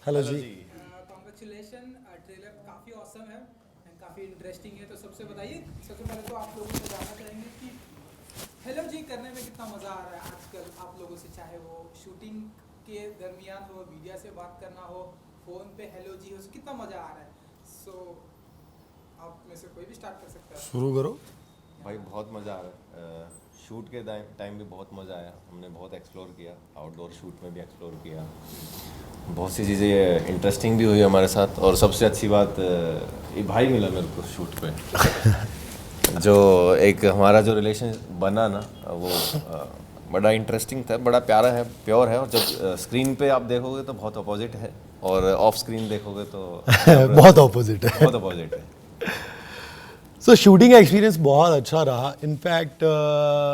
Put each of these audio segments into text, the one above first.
Hello जी। Congratulation, trailer काफ़ी awesome है and काफ़ी इंटरेस्टिंग है। तो सबसे बताइए, सबसे पहले तो आप लोगों से जानना चाहेंगे कि हेलो जी करने में कितना मज़ा आ रहा है आजकल आप लोगों से, चाहे वो शूटिंग के दरमियान हो, मीडिया से बात करना हो, फ़ोन पे हेलो जी हो, कितना मज़ा आ रहा है। सो आप में से कोई भी स्टार्ट कर सकता है। शुरू करो। भाई बहुत मज़ा आ रहा है। शूट के टाइम भी बहुत मज़ा आया। हमने बहुत एक्सप्लोर किया, आउटडोर शूट में भी एक्सप्लोर किया। बहुत सी चीज़ें इंटरेस्टिंग भी हुई हमारे साथ। और सबसे अच्छी बात, ये भाई मिला मेरे को शूट पे जो एक हमारा जो रिलेशन बना ना, वो बड़ा इंटरेस्टिंग था, बड़ा प्यारा है, प्योर है। और जब स्क्रीन पे आप देखोगे तो बहुत अपोजिट है, और ऑफ स्क्रीन देखोगे तो बहुत ऑपोजिट है। बहुत अपोजिट है। सो शूटिंग एक्सपीरियंस बहुत अच्छा रहा। इनफैक्ट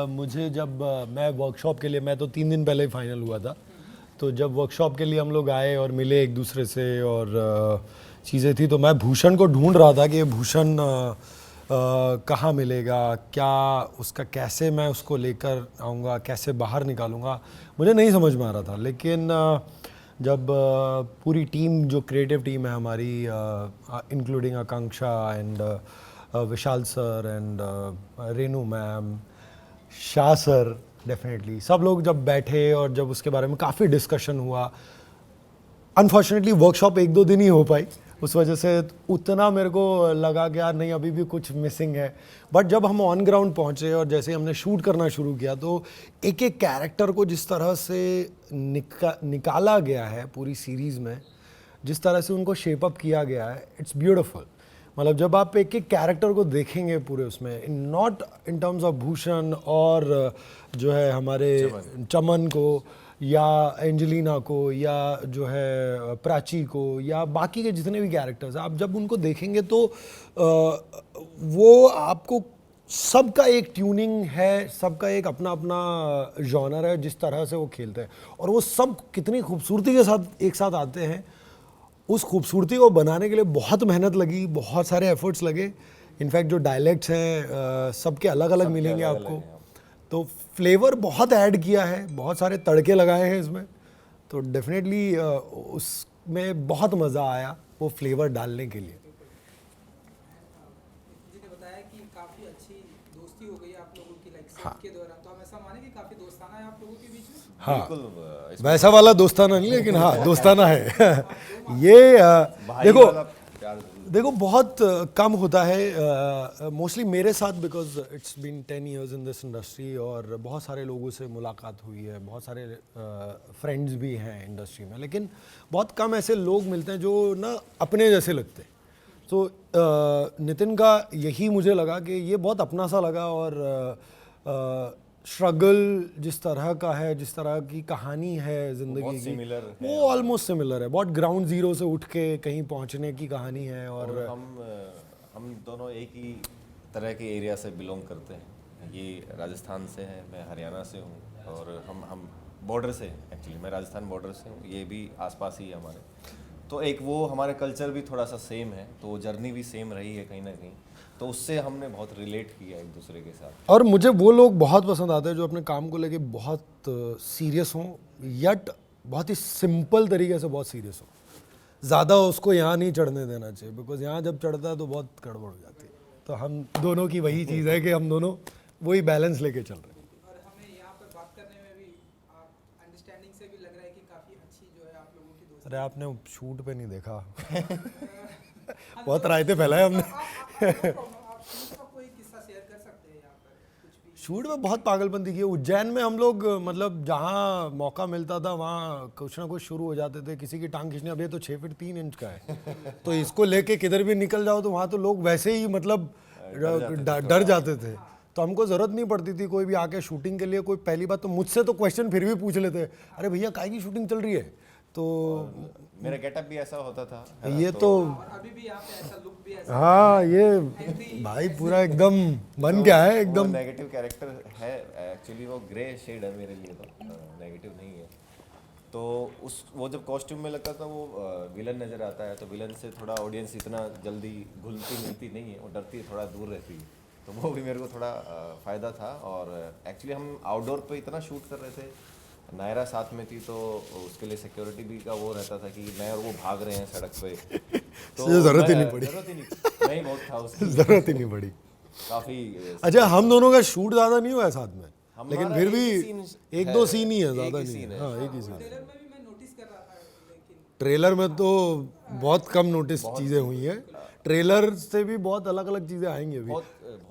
मुझे जब मैं वर्कशॉप के लिए, मैं तो 3 दिन पहले ही फाइनल हुआ था, तो जब वर्कशॉप के लिए हम लोग आए और मिले एक दूसरे से और चीज़ें थी, तो मैं भूषण को ढूंढ रहा था कि ये भूषण कहाँ मिलेगा, क्या उसका, कैसे मैं उसको लेकर आऊँगा, कैसे बाहर निकालूंगा, मुझे नहीं समझ में आ रहा था। लेकिन जब पूरी टीम, जो क्रिएटिव टीम है हमारी, including Akanksha and Vishal sir and Renu ma'am, Shah sir, definitely सब लोग जब बैठे और जब उसके बारे में काफ़ी डिस्कशन हुआ। अनफॉर्चुनेटली वर्कशॉप 1-2 दिन ही हो पाई, उस वजह से उतना मेरे को लगा कि यार नहीं, अभी भी कुछ मिसिंग है। बट जब हम ऑन ग्राउंड पहुँचे और जैसे ही हमने शूट करना शुरू किया, तो एक एक कैरेक्टर को जिस तरह से निकाला गया है पूरी सीरीज़ में, जिस तरह से उनको शेप अप किया गया है, इट्स ब्यूटीफुल। मतलब जब आप एक एक कैरेक्टर को देखेंगे पूरे उसमें, not in terms of Bhushan और जो है हमारे चमन को, या एंजेलिना को, या जो है प्राची को, या बाकी के जितने भी कैरेक्टर्स हैं, आप जब उनको देखेंगे तो वो आपको, सबका एक ट्यूनिंग है, सबका एक अपना अपना जॉनर है जिस तरह से वो खेलते हैं, और वो सब कितनी खूबसूरती के साथ एक साथ आते हैं। उस खूबसूरती को बनाने के लिए बहुत मेहनत लगी, बहुत सारे एफर्ट्स लगे। इनफैक्ट जो डायलेक्ट्स हैं सबके अलग अलग मिलेंगे अलग आपको, अलग हैं। तो फ्लेवर बहुत ऐड किया है, बहुत सारे तड़के लगाए हैं इसमें। तो डेफिनेटली उसमें बहुत मज़ा आया वो फ्लेवर डालने के लिए। जी ने बताया कि काफ़ी अच्छी दोस्ती हो गई आप लोगों की, लाइक हाँ सेट के दौरान। तो हम ऐसा माने कि काफ़ी दोस्ताना है आप लोगों के बीच में। हाँ, बिल्कुल, इसमें वैसा वाला दोस्ताना नहीं, लेकिन हाँ दोस्ताना है। ये भाई देखो वाला प्यार जरूर। देखो बहुत कम होता है मोस्टली मेरे साथ, because it's been 10 years in this industry, और बहुत सारे लोगों से मुलाकात हुई है, बहुत सारे फ्रेंड्स भी हैं इंडस्ट्री में, लेकिन बहुत कम ऐसे लोग मिलते हैं जो ना अपने जैसे लगते हैं। तो नितिन का यही मुझे लगा कि ये बहुत अपना सा लगा, और स्ट्रगल जिस तरह का है, जिस तरह की कहानी है ज़िंदगी बहुत की, similar है वो ऑलमोस्ट सिमिलर है। बहुत ग्राउंड ज़ीरो से उठ के कहीं पहुंचने की कहानी है। और और हम दोनों एक ही तरह के एरिया से बिलोंग करते हैं। ये राजस्थान से है, मैं हरियाणा से हूँ, और हम बॉर्डर से, एक्चुअली मैं राजस्थान बॉर्डर से हूँ, ये भी आसपास ही है हमारे। तो एक वो हमारे कल्चर भी थोड़ा सा सेम है, तो जर्नी भी सेम रही है कहीं ना कहीं, तो उससे हमने बहुत रिलेट किया एक दूसरे के साथ। और मुझे वो लोग बहुत पसंद आते हैं जो अपने काम को लेके बहुत सीरियस हों, यट बहुत ही सिंपल तरीके से बहुत सीरियस हो। ज़्यादा उसको यहाँ नहीं चढ़ने देना चाहिए, बिकॉज यहाँ जब चढ़ता है तो बहुत गड़बड़ हो जाती है। तो हम दोनों की वही चीज़ है कि हम दोनों वही बैलेंस लेके चल रहे हैं। और हमें यहाँ पर बात करने में भी, आप अंडरस्टैंडिंग से भी लग रहा है कि काफ़ी अच्छी जो है आप लोगों की दोस्ती। अरे आपने शूट पे नहीं देखा। हम बहुत तो- रायते फैलाए हमने। आप शूट का कोई किस्सा शेयर कर सकते हैं यहाँ पर, कुछ भी। शूट में बहुत पागलपंती की है। उज्जैन में हम लोग मतलब जहाँ मौका मिलता था वहाँ कुछ ना कुछ शुरू हो जाते थे। किसी की टांग खींचने, अब ये तो 6 फीट 3 इंच का है, तो इसको लेके किधर भी निकल जाओ तो वहाँ तो लोग वैसे ही मतलब डर जाते थे। तो हमको ज़रूरत नहीं पड़ती थी कोई भी आके शूटिंग के लिए। कोई पहली बात तो मुझसे तो क्वेश्चन फिर भी पूछ लेते, अरे भैया काहे की शूटिंग चल रही है। तो मेरा गेटअप भी ऐसा होता था, है ना? ये तो और अभी भी यहाँ पे ऐसा लुक भी ऐसा हाँ, ये भाई पूरा एकदम बन गया है एकदम। नेगेटिव कैरेक्टर है, एक्चुअली वो ग्रे शेड है मेरे लिए, तो नेगेटिव नहीं है। तो वो जब कॉस्ट्यूम में लगता था वो विलन नज़र आता है, तो विलन से थोड़ा ऑडियंस इतना जल्दी घुलती मिलती नहीं है, वो डरती है, थोड़ा दूर रहती है। तो वो भी मेरे को थोड़ा फ़ायदा था। और एक्चुअली हम आउटडोर पे इतना शूट कर रहे थे, नायरा साथ में थी तो उसके लिए सिक्योरिटी भी का वो रहता था कि मैं और वो भाग रहे हैं सड़क पे, तो जरूरत ही नहीं पड़ी। जरूरत ही नहीं, मैं ही बहुत था उसकी, जरूरत ही नहीं पड़ी। काफ़ी। अच्छा, हम दोनों का शूट ज़्यादा नहीं हुआ है साथ में, हमारा लेकिन फिर भी एक ही scene एक है, दो सीन ही है, एक ज़्यादा ही नहीं scene है। है। हाँ, एक ही सीन। ट्रेलर में भी मैं नोटिस कर रहा था, लेकिन ट्रेलर में तो बहुत कम नोटिस चीज़ें हुई हैं, ट्रेलर से भी बहुत अलग अलग चीज़ें आएंगी अभी।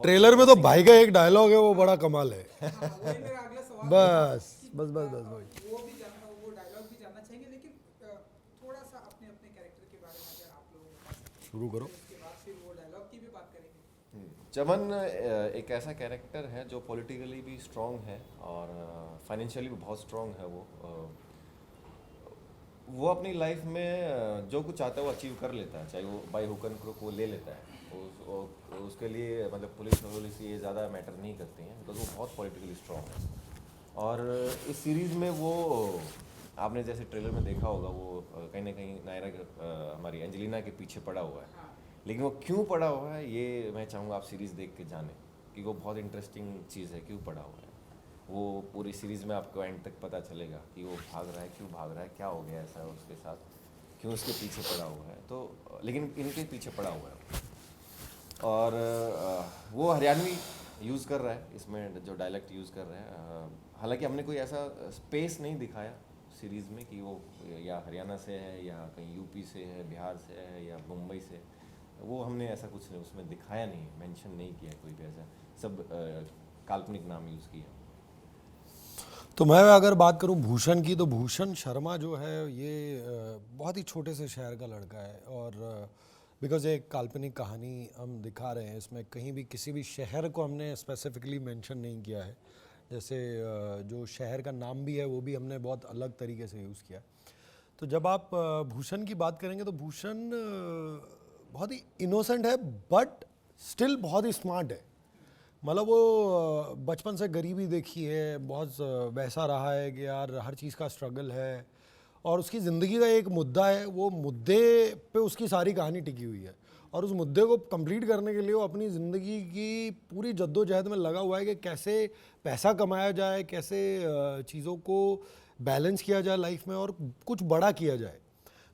ट्रेलर में तो भाई का एक डायलॉग है, वो बड़ा कमाल है। वही मेरा अगला सवाल बस बस बस बस वही। वो डायलॉग भी जानना चाहेंगे, लेकिन थोड़ा सा अपने अपने कैरेक्टर के बारे में अगर आप लोग शुरू करो। उसके बाद फिर वो डायलॉग की भी बात करेंगे। चमन एक ऐसा कैरेक्टर है जो पॉलिटिकली भी स्ट्रांग है और फाइनेंशियली भी बहुत स्ट्रांग है। वो अपनी लाइफ में जो कुछ चाहता है वो अचीव कर लेता है, चाहे वो बाई हुक एंड क्रुक वो ले लेता है। उसके लिए मतलब पुलिस ये ज़्यादा मैटर नहीं करती हैं, बिकॉज वो बहुत पॉलिटिकली स्ट्रांग है। और इस सीरीज़ में वो आपने जैसे ट्रेलर में देखा होगा, वो कहीं ना कहीं नायरा हमारी एंजेलिना के पीछे पड़ा हुआ है। लेकिन वो क्यों पड़ा हुआ है ये मैं चाहूँगा आप सीरीज़ देख के जानें, कि वो बहुत इंटरेस्टिंग चीज़ है। क्यों पड़ा हुआ है वो पूरी सीरीज़ में आपको एंड तक पता चलेगा कि वो भाग रहा है, क्यों भाग रहा है, क्या हो गया ऐसा उसके साथ, क्यों उसके पीछे पड़ा हुआ है। तो लेकिन इनके पीछे पड़ा हुआ है और वो हरियाणवी यूज़ कर रहा है इसमें, जो डायलेक्ट यूज़ कर रहा है। हालांकि हमने कोई ऐसा स्पेस नहीं दिखाया सीरीज़ में कि वो या हरियाणा से है या कहीं यूपी से है, बिहार से है या मुंबई से, वो हमने ऐसा कुछ नहीं उसमें दिखाया, नहीं मेंशन नहीं किया कोई भी ऐसा, सब काल्पनिक नाम यूज़ किया। तो मैं अगर बात करूं भूषण की, तो भूषण शर्मा जो है ये बहुत ही छोटे से शहर का लड़का है, और बिकॉज एक काल्पनिक कहानी हम दिखा रहे हैं इसमें, कहीं भी किसी भी शहर को हमने स्पेसिफिकली मेंशन नहीं किया है। जैसे जो शहर का नाम भी है वो भी हमने बहुत अलग तरीके से यूज़ किया। तो जब आप भूषण की बात करेंगे तो भूषण बहुत ही इनोसेंट है, बट स्टिल बहुत ही स्मार्ट है। मतलब वो बचपन से गरीबी देखी है, बहुत वैसा रहा है कि यार हर चीज़ का स्ट्रगल है, और उसकी ज़िंदगी का एक मुद्दा है, वो मुद्दे पे उसकी सारी कहानी टिकी हुई है, और उस मुद्दे को कंप्लीट करने के लिए वो अपनी ज़िंदगी की पूरी जद्दोजहद में लगा हुआ है कि कैसे पैसा कमाया जाए, कैसे चीज़ों को बैलेंस किया जाए लाइफ में और कुछ बड़ा किया जाए।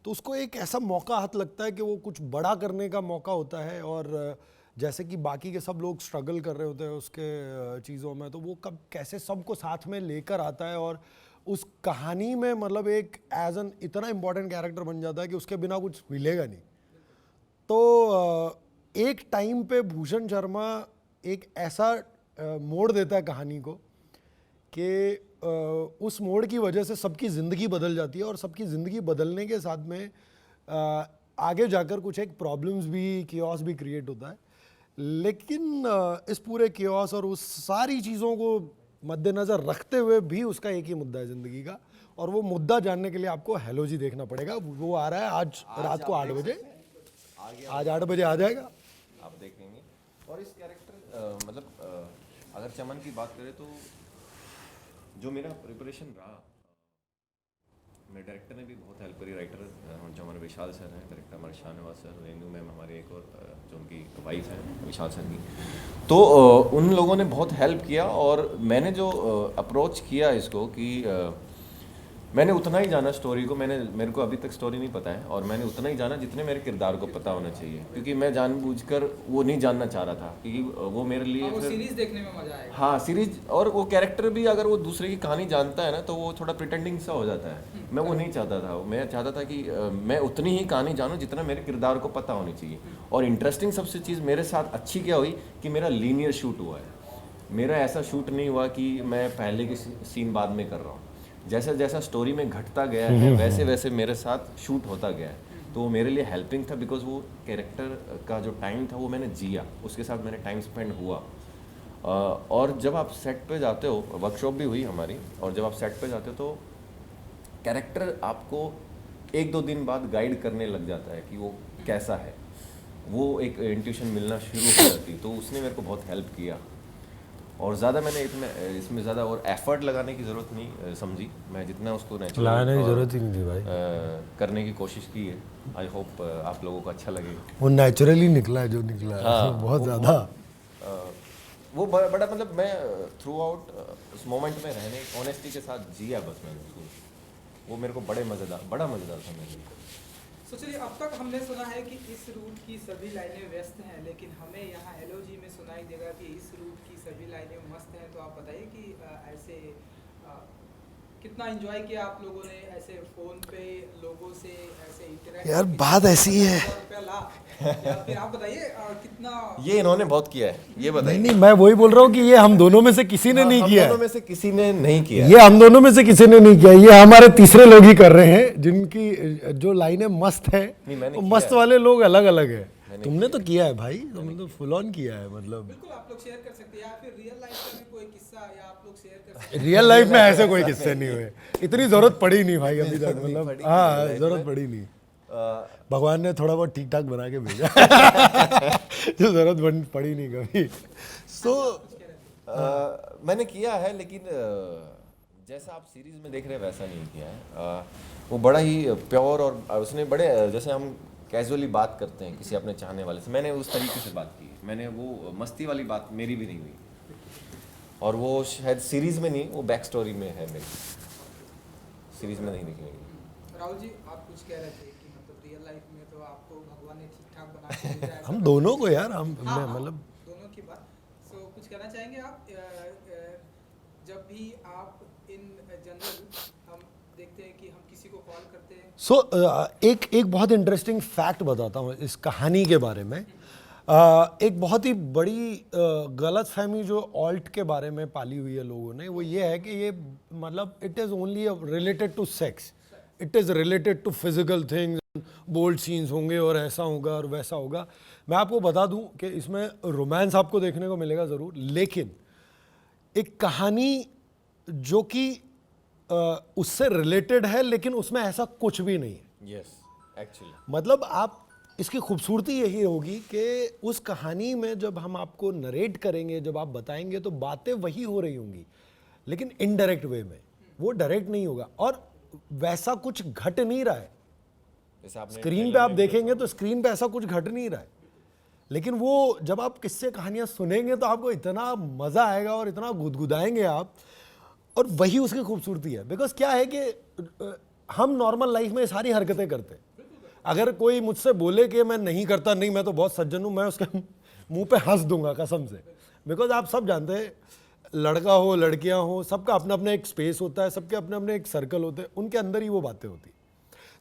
तो उसको एक ऐसा मौका हाथ लगता है कि वो कुछ बड़ा करने का मौका होता है, और जैसे कि बाकी के सब लोग स्ट्रगल कर रहे होते हैं उसके चीज़ों में, तो वो कब कैसे सबको साथ में लेकर आता है, और उस कहानी में मतलब एक एज एन इतना इम्पोर्टेंट कैरेक्टर बन जाता है कि उसके बिना कुछ मिलेगा नहीं। तो एक टाइम पे भूषण शर्मा एक ऐसा मोड़ देता है कहानी को कि उस मोड़ की वजह से सबकी ज़िंदगी बदल जाती है, और सबकी ज़िंदगी बदलने के साथ में आगे जाकर कुछ एक प्रॉब्लम्स भी, कियोस भी क्रिएट होता है। लेकिन इस पूरे कियोस और उस सारी चीज़ों को मद्देनज़र रखते हुए भी उसका एक ही मुद्दा है ज़िंदगी का, और वो मुद्दा जानने के लिए आपको हेलो जी देखना पड़ेगा। वो आ रहा है आज रात को 8 बजे, आज 8 बजे आ जाएगा, आप देखेंगे। और इस कैरेक्टर मतलब अगर चमन की बात करें तो जो मेरा प्रिपरेशन रहा, मेरे डायरेक्टर ने भी बहुत हेल्प करी। राइटर जो हमारे विशाल सर हैं, डायरेक्टर हमारे शाहनवाज सर, रेनू मैम हमारे एक और जो उनकी वाइफ है विशाल सर की, तो उन लोगों ने बहुत हेल्प किया। और मैंने जो अप्रोच किया इसको कि मैंने उतना ही जाना स्टोरी को, मेरे को अभी तक स्टोरी नहीं पता है, और मैंने उतना ही जाना जितने मेरे किरदार को पता होना चाहिए, क्योंकि मैं जानबूझकर वो नहीं जानना चाह रहा था, क्योंकि वो मेरे लिए वो सीरीज देखने में मजा आएगा। हाँ सीरीज, और वो कैरेक्टर भी अगर वो दूसरे की कहानी जानता है ना तो वो थोड़ा प्रिटेंडिंग सा हो जाता है। मैं वो नहीं चाहता था, मैं चाहता था कि मैं उतनी ही कहानी जानूँ जितना मेरे किरदार को पता होनी चाहिए। और इंटरेस्टिंग सबसे चीज़ मेरे साथ अच्छी क्या हुई कि मेरा लीनियर शूट हुआ है। मेरा ऐसा शूट नहीं हुआ कि मैं पहले की सीन बाद में कर रहा हूँ। जैसा जैसा स्टोरी में घटता गया है वैसे वैसे मेरे साथ शूट होता गया है। तो वो मेरे लिए हेल्पिंग था, बिकॉज वो कैरेक्टर का जो टाइम था वो मैंने जिया, उसके साथ मैंने टाइम स्पेंड हुआ। और जब आप सेट पे जाते हो, वर्कशॉप भी हुई हमारी, और जब आप सेट पे जाते हो तो कैरेक्टर आपको 1-2 दिन बाद गाइड करने लग जाता है कि वो कैसा है, वो एक इंट्यूशन मिलना शुरू हो जाती। तो उसने मेरे को बहुत हेल्प किया, और ज़्यादा मैंने इसमें ज़्यादा और एफर्ट लगाने की ज़रूरत नहीं समझी। मैं जितना उसको नेचुरल लगाने की ज़रूरत ही नहीं थी भाई, करने की कोशिश की है। आई होप आप लोगों को अच्छा लगेगा। वो नेचुरली निकला है जो निकला है। हाँ, बहुत ज़्यादा वो बड़ा मतलब मैं थ्रू आउट उस मोमेंट में रहने ऑनेस्टी के साथ जिया बस मैंने उसको, वो मेरे को बड़ा मज़ेदार था मेरे लिए। तो चलिए, अब तक हमने सुना है कि इस रूट की सभी लाइनें व्यस्त हैं, लेकिन हमें यहाँ एलओजी में सुनाई देगा कि इस रूट की सभी लाइनें मस्त हैं। तो आप बताइए कि ऐसे कितना एंजॉय किया आप लोगों ने, ऐसे फोन पे लोगों से ऐसे इंटरेक्ट? यार बात ऐसी है, या फिर आप बताइए कितना ये इन्होंने बहुत किया है, ये बताइए। नहीं मैं वही बोल रहा हूँ कि ये हम दोनों में से किसी ने नहीं हम किया दोनों है, में से किसी ने नहीं किया। ये हम दोनों में से किसी ने नहीं किया, ये हमारे तीसरे लोग ही कर रहे हैं जिनकी जो लाइनें मस्त है, मैंने वो किया मस्त है। वाले लोग अलग अलग है। तुमने तो किया है भाई, तुमने तो फुल ऑन किया है, मतलब बिल्कुल आप लोग शेयर कर सकते हैं, या फिर रियल लाइफ का भी कोई किस्सा या आप लोग शेयर कर सकते हैं। रियल लाइफ में ऐसे कोई किस्से नहीं हुए, इतनी जरूरत पड़ी नहीं भाई अभी तक, मतलब हाँ जरूरत पड़ी नहीं, भगवान ने थोड़ा बहुत ठीक ठाक बना के भेजा जो जरूरत पड़ी नहीं कभी। सो मैंने किया है, लेकिन जैसा आप सीरीज में देख रहे हैं वैसा नहीं किया है। वो बड़ा ही प्योर और उसने बड़े जैसे हम कैजुअली बात करते हैं किसी अपने चाहने वाले से, मैंने उस तरीके से बात की। मैंने वो मस्ती वाली बात मेरी भी नहीं हुई, और वो शायद सीरीज में नहीं, वो बैक स्टोरी में है मेरी, सीरीज में नहीं दिखेगी। राहुल जी, आप कुछ कह रहे थे कि मतलब रियल लाइफ में तो आपको भगवान ने ठीक ठाक बना के भेजा है। हम दोनों को यार, हम हाँ, मतलब दोनों की बात। सो कुछ कहना चाहेंगे आप? जब भी आप इन जनरल हम देखते हैं कि हम किसी को कॉल करते हैं, एक बहुत इंटरेस्टिंग फैक्ट बताता हूँ इस कहानी के बारे में। एक बहुत ही बड़ी गलत फहमी जो ऑल्ट के बारे में पाली हुई है लोगों ने, वो ये है कि ये मतलब it is only related to sex, it is related to physical things, bold scenes होंगे और ऐसा होगा और वैसा होगा। मैं आपको बता दूं कि इसमें रोमांस आपको देखने को मिलेगा ज़रूर, लेकिन एक कहानी जो कि उससे रिलेटेड है, लेकिन उसमें ऐसा कुछ भी नहीं है। यस, एक्चुअली मतलब आप इसकी खूबसूरती यही होगी कि उस कहानी में जब हम आपको नरेट करेंगे, जब आप बताएंगे, तो बातें वही हो रही होंगी, लेकिन इनडायरेक्ट वे में, वो डायरेक्ट नहीं होगा, और वैसा कुछ घट नहीं रहा है। स्क्रीन पे आप देखेंगे तो स्क्रीन पे ऐसा कुछ घट नहीं रहा है, लेकिन वो जब आप किस्से कहानियां सुनेंगे तो आपको इतना मजा आएगा और इतना गुदगुदाएंगे आप, और वही उसकी खूबसूरती है। बिकॉज क्या है कि हम नॉर्मल लाइफ में सारी हरकतें करते हैं। अगर कोई मुझसे बोले कि मैं नहीं करता, नहीं मैं तो बहुत सज्जन हूँ, मैं उसके मुंह पे हंस दूंगा कसम से। बिकॉज आप सब जानते हैं, लड़का हो लड़कियां हो, सबका अपना अपना एक स्पेस होता है, सबके अपने अपने एक सर्कल होते हैं, उनके अंदर ही वो बातें होती।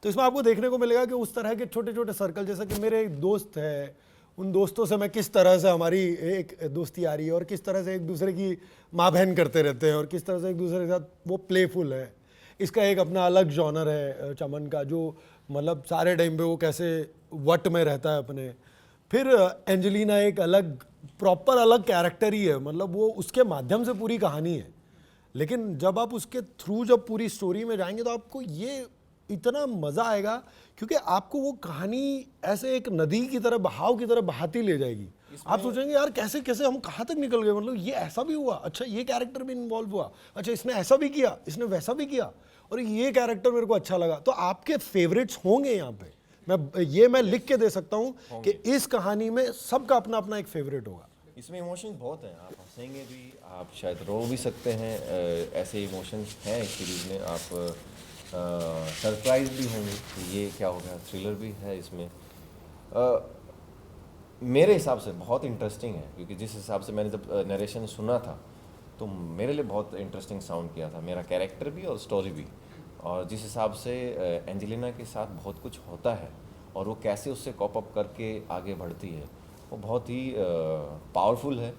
तो इसमें आपको देखने को मिलेगा कि उस तरह के छोटे छोटे सर्कल, जैसा कि मेरे एक दोस्त है, उन दोस्तों से मैं किस तरह से हमारी एक दोस्ती आ रही है, और किस तरह से एक दूसरे की माँ बहन करते रहते हैं, और किस तरह से एक दूसरे के साथ वो प्लेफुल है। इसका एक अपना अलग जॉनर है चमन का, जो मतलब सारे टाइम पे वो कैसे वट में रहता है अपने। फिर एंजेलिना एक अलग प्रॉपर अलग कैरेक्टर ही है, मतलब वो उसके माध्यम से पूरी कहानी है, लेकिन जब आप उसके थ्रू जब पूरी स्टोरी में जाएंगे तो आपको ये इतना मज़ा आएगा, क्योंकि आपको वो कहानी ऐसे एक नदी की तरह, बहाव की तरह बहाती ले जाएगी। आप सोचेंगे यार कैसे कैसे हम कहाँ तक निकल गए, मतलब ये ऐसा भी हुआ, अच्छा ये कैरेक्टर भी इन्वॉल्व हुआ, अच्छा इसने ऐसा भी किया, इसने वैसा भी किया, और ये कैरेक्टर मेरे को अच्छा लगा। तो आपके फेवरेट्स होंगे यहाँ पे, मैं लिख के दे सकता हूँ कि इस कहानी में सबका अपना अपना एक फेवरेट होगा। इसमें इमोशंस बहुत हैं, आप हंसेंगे भी, आप शायद रो भी सकते हैं, ऐसे इमोशंस हैं इस सीरीज़ में। आप सरप्राइज भी होंगे कि ये क्या हो गया, थ्रिलर भी है इसमें। मेरे हिसाब से बहुत इंटरेस्टिंग है, क्योंकि जिस हिसाब से मैंने जब नरेशन सुना था तो मेरे लिए बहुत इंटरेस्टिंग साउंड किया था, मेरा कैरेक्टर भी और स्टोरी भी। और जिस हिसाब से एंजेलिना के साथ बहुत कुछ होता है और वो कैसे उससे कॉप अप करके आगे बढ़ती है, वो बहुत ही पावरफुल है।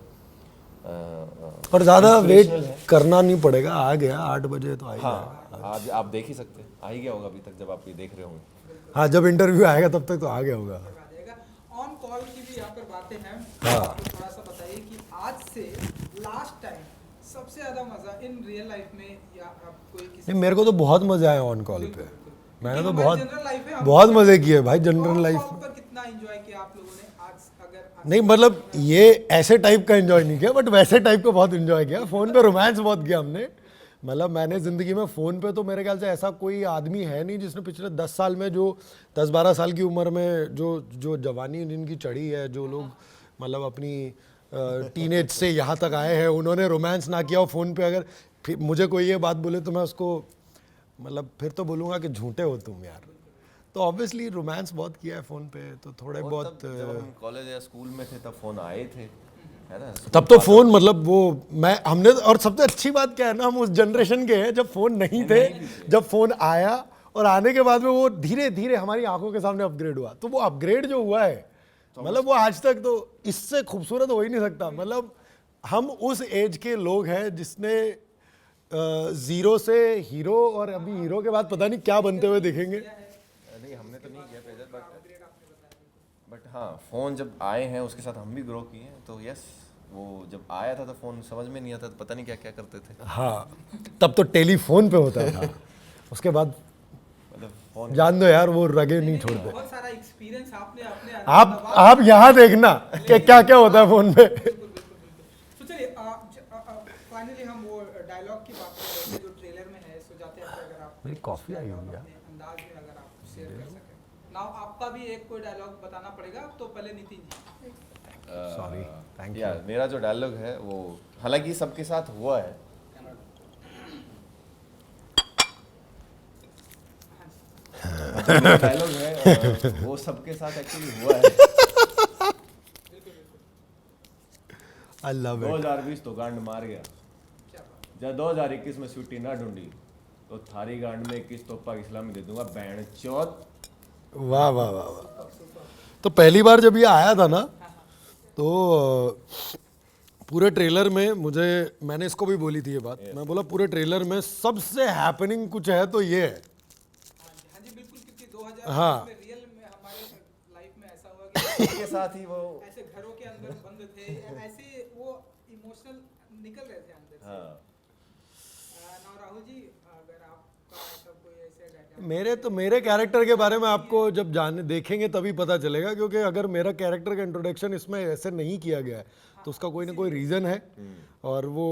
और ज़्यादा वेट करना नहीं पड़ेगा, आ गया 8 बजे तो आ ही हाँ, आज आप देख ही सकते हैं, आ ही गया होगा अभी तक जब आप ये देख रहे होंगे। हाँ, जब इंटरव्यू आएगा तब तक तो आ गया होगा। ऑन कॉल की भी यहाँ पर बातें हैं। हाँ। तो थोड़ा सा बताइए कि आज से लास्ट टाइम सबसे ज्यादा मजा इन रियल लाइफ में, या आप कोई किसी नहीं, मेरे को तो बहुत मजा आया ऑन कॉल पे, मैंने तो हमारी जनरल लाइफ है, बहुत मजे किए भाई जनरल लाइफ कॉल पर कितना एंजॉय किया आप लोगों ने आज? अगर नहीं, मतलब ये ऐसे टाइप का एंजॉय नहीं किया, बट वैसे टाइप का बहुत एंजॉय किया। फ़ोन पे रोमांस बहुत किया हमने, मतलब मैंने ज़िंदगी में फ़ोन पे तो मेरे ख्याल से ऐसा कोई आदमी है नहीं जिसने पिछले 10 साल में, जो 10-12 साल की उम्र में जो जवानी जिनकी चढ़ी है, जो लोग मतलब अपनी टीनेज से यहाँ तक आए हैं, उन्होंने रोमांस ना किया हो फ़ोन पे, अगर फिर मुझे कोई ये बात बोले तो मैं उसको मतलब फिर तो बोलूँगा कि झूठे हो तुम यार। तो ऑब्वियसली रोमांस बहुत किया है फ़ोन पे, तो थोड़े और बहुत तब जब हम कॉलेज या स्कूल में थे तब फोन आए थे, है ना? तब तो फ़ोन मतलब वो मैं हमने, और सबसे अच्छी बात क्या है ना, हम उस जनरेशन के हैं जब फ़ोन नहीं थे, जब फ़ोन आया और आने के बाद में वो धीरे धीरे हमारी आंखों के सामने अपग्रेड हुआ। तो वो अपग्रेड जो हुआ है मतलब वो आज तक तो इससे खूबसूरत हो ही नहीं सकता। मतलब हम उस एज के लोग हैं जिसने जीरो से हीरो, और अभी हीरो के बाद पता नहीं क्या बनते हुए दिखेंगे। नहीं हमने तो नहीं किया पेजर, बट हाँ फ़ोन जब आए हैं उसके साथ हम भी ग्रो किए हैं। तो यस, वो जब आया था तो फ़ोन समझ में नहीं आता, तो पता नहीं क्या क्या करते थे। हाँ, तब तो टेलीफोन पे होता था। उसके बाद मतलब फ़ोन जान दो यार, वो रगे नहीं छोड़ते। बहुत सारा एक्सपीरियंस आपने अपने आप यहाँ देखना कि क्या क्या होता है फ़ोन पे। तो चलिए फाइनली हम वो डायलॉग की बात कर रहे थे जो ट्रेलर में है। सो जाते हैं अगर आप मेरी कॉफ़ी आई हुई है। अपने अंदाज में अगर आप शेयर कर सकें। नाउ आपका भी एक कोई डायलॉग बताना पड़ेगा, तो पहले Nitin ji. Sorry, thank you. या मेरा जो डायलॉग है वो हालांकि सबके साथ हुआ है। डायलॉग है वो सबके साथ एक्चुअली हुआ है। I love it. 2020 तो गांड मार गया, जब 2021 में छुट्टी ना ढूंढी तो थारी गांड में 21 तोपा इस्लामी दे दूंगा बैंड चौथ। वाह वाह वाह वाह। तो पहली बार जब ये आया था ना, तो पूरे ट्रेलर में मैंने इसको भी बोली थी ये बात, मैं बोला पूरे ट्रेलर में सबसे हैपनिंग कुछ है तो ये है। हाँ जी बिल्कुल, क्योंकि 2000 हाँ। में रियल में हमारे लाइफ में ऐसा हुआ कि के साथ ही वो ऐसे घरों के अंदर बंद थे, ऐसे वो इमोशनल निकल रहे थे अंदर से। हाँ ना राहुल जी, अगर आपका ऐसा कोई ऐसे डायलॉग मेरे कैरेक्टर के बारे में आपको जब जाने देखेंगे तभी पता चलेगा, क्योंकि अगर मेरा कैरेक्टर का इंट्रोडक्शन इसमें ऐसे नहीं किया गया है तो उसका कोई ना कोई रीज़न है, और वो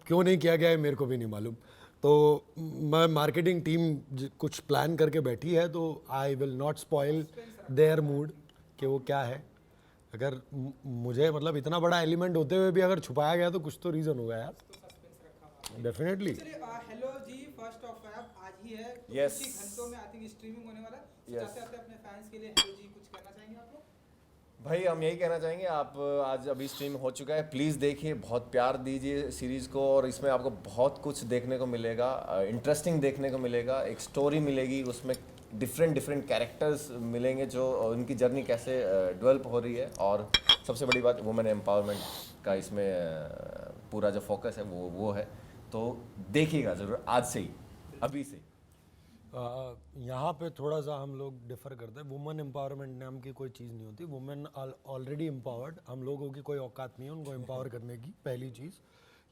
क्यों नहीं किया गया है मेरे को भी नहीं मालूम। तो मैं मार्केटिंग टीम कुछ प्लान करके बैठी है, तो I will not spoil their mood कि वो क्या है। अगर मुझे मतलब इतना बड़ा एलिमेंट होते हुए भी अगर छुपाया गया तो कुछ तो रीज़न होगा यार, डेफिनेटली। चलिए hello ji, first of Feb आज ही है, तो Yes. कुछ ही घंटों में आई थिंक स्ट्रीमिंग होने वाला है। Yes. चाहते आते अपने फैंस के लिए हेलो जी कुछ कहना चाहेंगे आप लोग? भाई हम यही कहना चाहेंगे, आप आज अभी स्ट्रीम हो चुका है, प्लीज़ देखिए, बहुत प्यार दीजिए सीरीज़ को, और इसमें आपको बहुत कुछ देखने को मिलेगा, इंटरेस्टिंग देखने को मिलेगा, एक स्टोरी मिलेगी, उसमें डिफरेंट कैरेक्टर्स मिलेंगे जो उनकी जर्नी कैसे डेवलप हो रही है, और सबसे बड़ी बात वुमेन एम्पावरमेंट का इसमें पूरा जो फोकस है वो है। तो देखिएगा ज़रूर आज से ही, अभी से। यहाँ पे थोड़ा सा हम लोग डिफर करते हैं। वुमेन एम्पावरमेंट नाम की कोई चीज़ नहीं होती। वुमेन ऑलरेडी एम्पावर्ड, हम लोगों की कोई औकात नहीं है उनको एम्पावर करने की। पहली चीज़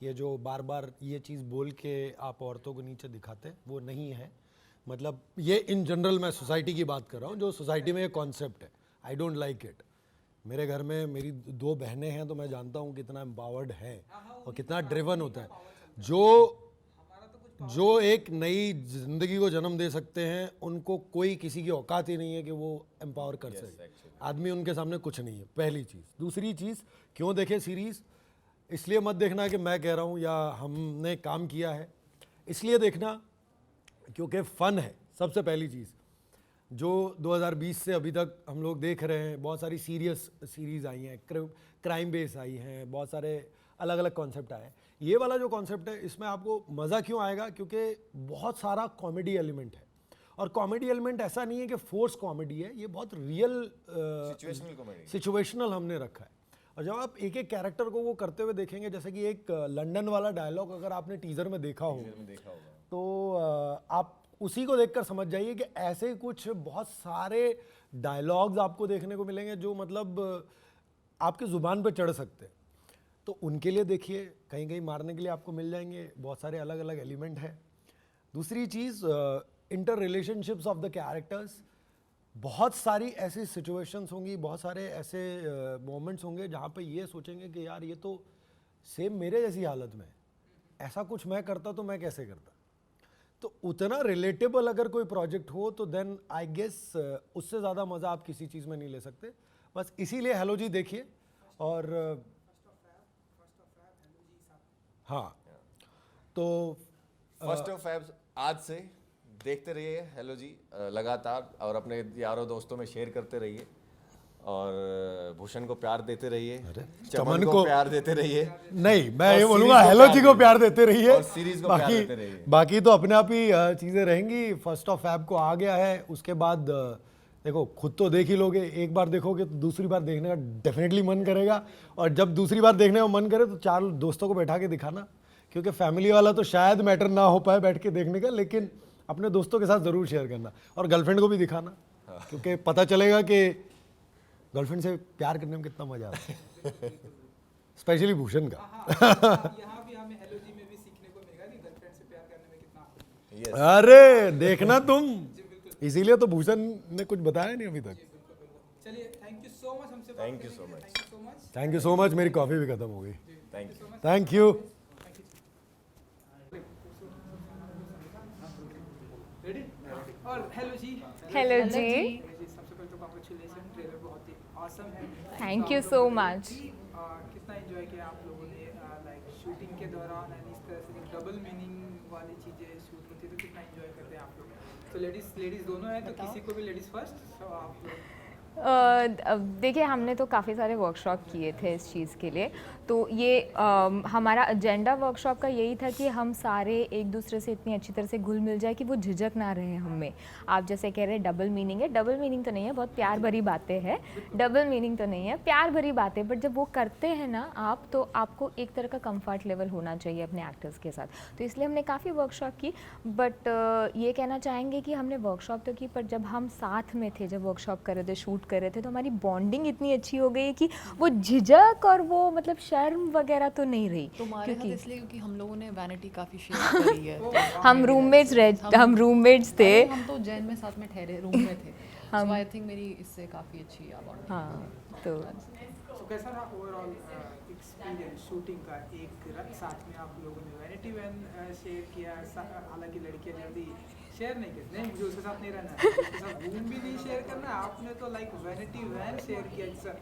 ये जो बार बार ये चीज़ बोल के आप औरतों को नीचे दिखाते हैं, वो नहीं है। मतलब ये इन जनरल मैं सोसाइटी की बात कर रहा हूँ, जो सोसाइटी में ये कॉन्सेप्ट है, आई डोंट लाइक इट। मेरे घर में मेरी 2 बहनें हैं, तो मैं जानता हूँ कितना एम्पावर्ड है और कितना ड्रिवन होता है। जो एक नई जिंदगी को जन्म दे सकते हैं, उनको कोई किसी की औकात ही नहीं है कि वो एम्पावर कर सके। आदमी उनके सामने कुछ नहीं है, पहली चीज़। दूसरी चीज़, क्यों देखे सीरीज़? इसलिए मत देखना कि मैं कह रहा हूँ या हमने काम किया है, इसलिए देखना क्योंकि फ़न है। सबसे पहली चीज़ जो 2020 से अभी तक हम लोग देख रहे हैं, बहुत सारी सीरियस सीरीज़ आई हैं, क्राइम बेस आई हैं, बहुत सारे अलग अलग कॉन्सेप्ट आए हैं। ये वाला जो कॉन्सेप्ट है, इसमें आपको मज़ा क्यों आएगा? क्योंकि बहुत सारा कॉमेडी एलिमेंट है, और कॉमेडी एलिमेंट ऐसा नहीं है कि फोर्स कॉमेडी है, ये बहुत रियल सिचुएशनल कॉमेडी, सिचुएशनल हमने रखा है। और जब आप एक एक कैरेक्टर को वो करते हुए देखेंगे, जैसे कि एक लंदन वाला डायलॉग अगर आपने टीजर में देखा हो तो आप उसी को देखकर समझ जाइए कि ऐसे कुछ बहुत सारे डायलॉग्स आपको देखने को मिलेंगे जो मतलब आपकी ज़ुबान पे चढ़ सकते हैं। तो उनके लिए देखिए, कहीं कहीं मारने के लिए आपको मिल जाएंगे, बहुत सारे अलग अलग एलिमेंट है। दूसरी चीज़, inter relationships of the characters, बहुत सारी ऐसी सिचुएशंस होंगी, बहुत सारे ऐसे मोमेंट्स होंगे जहाँ पे ये सोचेंगे कि यार ये तो सेम मेरे जैसी हालत में है, ऐसा कुछ मैं करता तो मैं कैसे करता। तो उतना रिलेटेबल अगर कोई प्रोजेक्ट हो तो देन आई गेस उससे ज़्यादा मज़ा आप किसी चीज़ में नहीं ले सकते। बस इसीलिए हेलो जी देखिए। और हाँ तो फर्स्ट ऑफ फेब आज से देखते रहिए हेलो जी लगातार, और अपने यारों दोस्तों में शेयर करते रहिए, और भूषण को प्यार देते रहिए, चमन को प्यार देते रहिए। नहीं, मैं और ये बोलूंगा सीरीज को हेलो प्यार जी को दीजिए। प्यार देते रहिए, और सीरीज को प्यार देते रहिए। बाकी तो अपने आप ही चीजें रहेंगी। फर्स्ट ऑफ फैब को आ गया है, उसके बाद देखो खुद तो देख ही लोगे, एक बार देखोगे तो दूसरी बार देखने का डेफिनेटली मन करेगा, और जब दूसरी बार देखने का मन करे तो 4 दोस्तों को बैठा के दिखाना, क्योंकि फैमिली वाला तो शायद मैटर ना हो पाए बैठ के देखने का, लेकिन अपने दोस्तों के साथ जरूर शेयर करना, और गर्लफ्रेंड को भी दिखाना, क्योंकि पता चलेगा कि गर्लफ्रेंड से प्यार करने में कितना मजा आता है, स्पेशली भूषण का। यहाँ भी हमें हेलो जी में भी सीखने को मिलेगा कि गर्लफ्रेंड से प्यार करने में कितना। अरे देखना तुम, इसीलिए तो भूषण ने कुछ बताया नहीं अभी तक। चलिए, थैंक यू सो मच हमसे बात थैंक यू सो करने के लिए। Much. Thank you so much. Thank you so much, मेरी कॉफी भी खत्म हो गई। Thank you. Thank you. Ready? और हेलो जी। हेलो जी, जी, सबसे पहले तो कांग्रेचुलेशन, ट्रेलर बहुत ही ऑसम है। थैंक तो यू आप सो लोगों ने, मच। कितना एंजॉय किया आप लोगों ने लाइक शूटिंग के दौरान, एंड इस तरह से डबल मीनिंग वाली चीज़ें शूट होती है तो कितना एंजॉय करते हैं आप लोग? तो लेडीज़ दोनों हैं, तो किसी को भी लेडीज़ फर्स्ट, तो आप लोग। देखिए, हमने तो काफ़ी सारे वर्कशॉप किए थे इस चीज़ के लिए, तो ये हमारा एजेंडा वर्कशॉप का यही था कि हम सारे एक दूसरे से इतनी अच्छी तरह से घुल मिल जाए कि वो झिझक ना रहे हमें। आप जैसे कह रहे हैं डबल मीनिंग है, डबल मीनिंग तो नहीं है, बहुत प्यार भरी बातें हैं, डबल मीनिंग तो नहीं है, प्यार भरी बातें, बट जब वो करते हैं ना आप, तो आपको एक तरह का कंफर्ट लेवल होना चाहिए अपने एक्टर्स के साथ, तो इसलिए हमने काफ़ी वर्कशॉप की। बट ये कहना चाहेंगे कि हमने वर्कशॉप तो की, पर जब हम साथ में थे, जब वर्कशॉप कर रहे थे, शूट कर रहे थे, तो हमारी बॉन्डिंग इतनी अच्छी हो गई कि वो झिझक और वो मतलब शर्म वगैरह तो नहीं रही, तुम्हारे क्योंकि साथ इसलिए क्योंकि हम लोगों ने वैनिटी काफ़ी शेयर करी है। हम रूममेट्स थे। अरे, हम तो जैन में साथ में ठहरे रूम में थे, सो आई थिंक मेरी इससे काफ़ी अच्छी बॉन्डिंग। हाँ, तो तो कैसा रहा ओवरऑल एक्सपीरियंस शूटिंग का? एक साथ में आप लोगों ने वैनिटी वैन शेयर किया, हालांकि लड़कियां जल्दी शेयर नहीं करती, नहीं मुझे उसके साथ नहीं रहना है, उसके साथ रूम भी नहीं शेयर करना है, आपने तो लाइक वैनिटी वैन शेयर किया,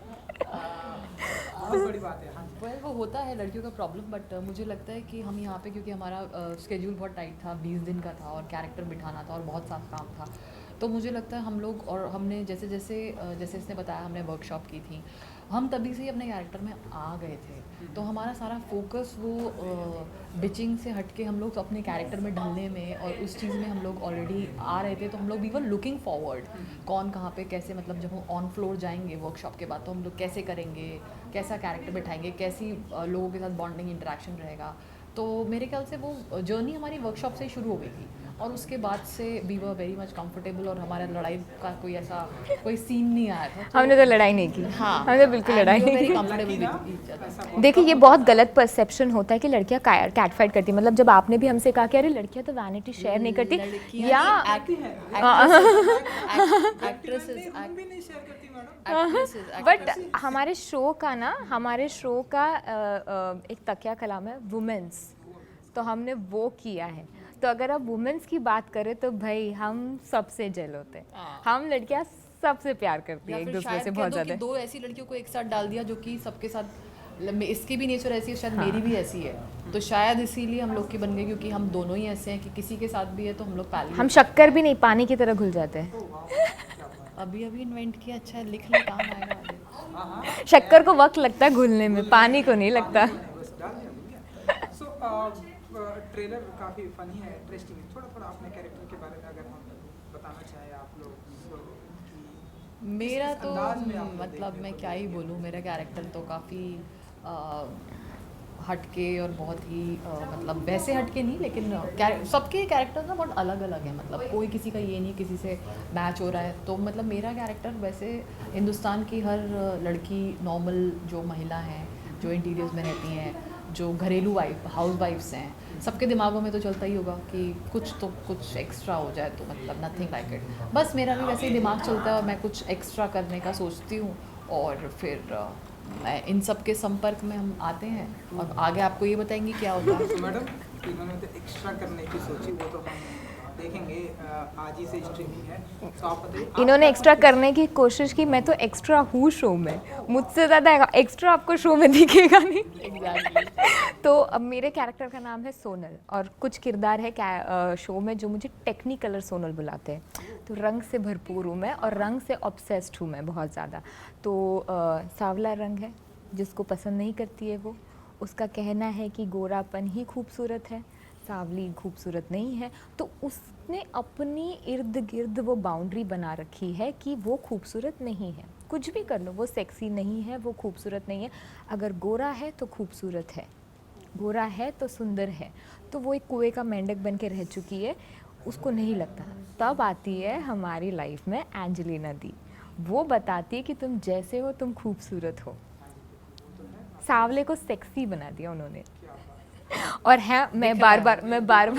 बहुत बड़ी बात है। हाँ जी। वेल, वो होता है लड़कियों का प्रॉब्लम, बट मुझे लगता है कि हम यहाँ पे, क्योंकि हमारा स्केड्यूल बहुत टाइट था, 20 दिन का था, और कैरेक्टर बिठाना था, और बहुत सारा काम था, तो मुझे लगता है हम लोग, और हमने जैसे इसने बताया, हमने वर्कशॉप की थी, हम तभी से ही अपने कैरेक्टर में आ गए थे, तो हमारा सारा फोकस वो बिचिंग से हट के हम लोग अपने कैरेक्टर में ढलने में, और उस चीज़ में हम लोग ऑलरेडी आ रहे थे, तो हम लोग वी वर लुकिंग फॉरवर्ड, कौन कहाँ पे कैसे, मतलब जब हम ऑन फ्लोर जाएंगे वर्कशॉप के बाद, तो हम लोग कैसे करेंगे, कैसा कैरेक्टर बिठाएंगे, कैसी लोगों के साथ बॉन्डिंग इंटरेक्शन रहेगा। तो मेरे ख्याल से वो जर्नी हमारी वर्कशॉप से ही शुरू हो गई थी, और उसके बाद से we were very much comfortable, और हमारा लड़ाई का कोई सीन नहीं आया था। हमने तो लड़ाई नहीं की। हाँ, हमने बिल्कुल लड़ाई नहीं वेरी की। कंफर्टेबल। देखिए, ये बहुत गलत परसेप्शन होता है कि लड़कियां कैट फाइट करती, मतलब जब आपने भी हमसे कहा कि अरे लड़कियां तो वैनिटी शेयर नहीं करती, या एक्ट्रेसेस रूम भी नहीं शेयर करती मैडम। बट हमारे शो का एक तकिया कलाम है वुमेन्स, तो हमने वो किया है। तो अगर आप वुमेन्स की बात करें तो भाई हम सबसे जेल होते हैं, हम लड़कियां सबसे प्यार करती है एक दूसरे से बहुत ज़्यादा। दो ऐसी लड़कियों को एक साथ डाल दिया जो कि सबके साथ, इसकी भी नेचर ऐसी है, शायद मेरी भी ऐसी है, तो शायद इसीलिए हम लोग की बन गई, क्योंकि हम दोनों ही ऐसे हैं कि किसी के साथ भी है तो हम लोग पहले हम शक्कर भी नहीं, पानी की तरह घुल जाते हैं। अभी इन्वेंट किया, अच्छा है, लिख ले, काम आएगा आगे। शक्कर को वक्त लगता है घुलने में, पानी को नहीं लगता। बस डाल दिया। सो ट्रेलर काफ़ी फनी है, इंटरेस्टिंग है, थोड़ा अपने कैरेक्टर के बारे में अगर हम बताना चाहें आप लोग, मेरा किस तो अंदाज में आप लोग मतलब देखने मैं को क्या ही बोलूँ, मेरा कैरेक्टर तो काफ़ी हटके और बहुत ही मतलब वैसे हटके नहीं, लेकिन सबके कैरेक्टर ना बहुत अलग अलग है, मतलब कोई किसी का ये नहीं किसी से मैच हो रहा है, तो मतलब मेरा कैरेक्टर वैसे हिंदुस्तान की हर लड़की, नॉर्मल जो महिला हैं, जो इंटीरियर्स में रहती हैं, जो घरेलू हाउस वाइफ्स हैं, सबके दिमागों में तो चलता ही होगा कि कुछ एक्स्ट्रा हो जाए, तो मतलब नथिंग लाइक इट। बस मेरा भी वैसे ही दिमाग चलता है और मैं कुछ एक्स्ट्रा करने का सोचती हूँ, और फिर इन सब के संपर्क में हम आते हैं, और आगे आपको ये बताएंगे क्या होता है। तो मैडम इन्होंने तो एक्स्ट्रा करने की सोची, वो तो हम देखेंगे आज ही से स्ट्रीमिंग है, तो आप बताइए इन्होंने एक्स्ट्रा करने की कोशिश की, मैं तो एक्स्ट्रा हूँ शो में, मुझसे ज़्यादा एक्स्ट्रा आपको शो में दिखेगा नहीं। तो अब मेरे कैरेक्टर का नाम है सोनल और कुछ किरदार है शो में जो मुझे टेक्निकलर सोनल बुलाते हैं। तो रंग से भरपूर हूँ मैं और रंग से ऑब्सेस्ड हूँ मैं बहुत ज़्यादा। तो सांवला रंग है, जिसको पसंद नहीं करती है वो, उसका कहना है कि गोरापन ही खूबसूरत है, सांवली खूबसूरत नहीं है। तो उसने अपनी इर्द गिर्द वो बाउंड्री बना रखी है कि वो खूबसूरत नहीं है, कुछ भी कर लो, वो सेक्सी नहीं है, वो खूबसूरत नहीं है। अगर गोरा है तो खूबसूरत है, गोरा है तो सुंदर है। तो वो एक कुएं का मेंढक बन के रह चुकी है, उसको नहीं लगता। तब आती है हमारी लाइफ में एंजेलिना दी, वो बताती है कि तुम जैसे हो तुम खूबसूरत हो। सांवले को सेक्सी बना दिया उन्होंने। और है मैं बार बार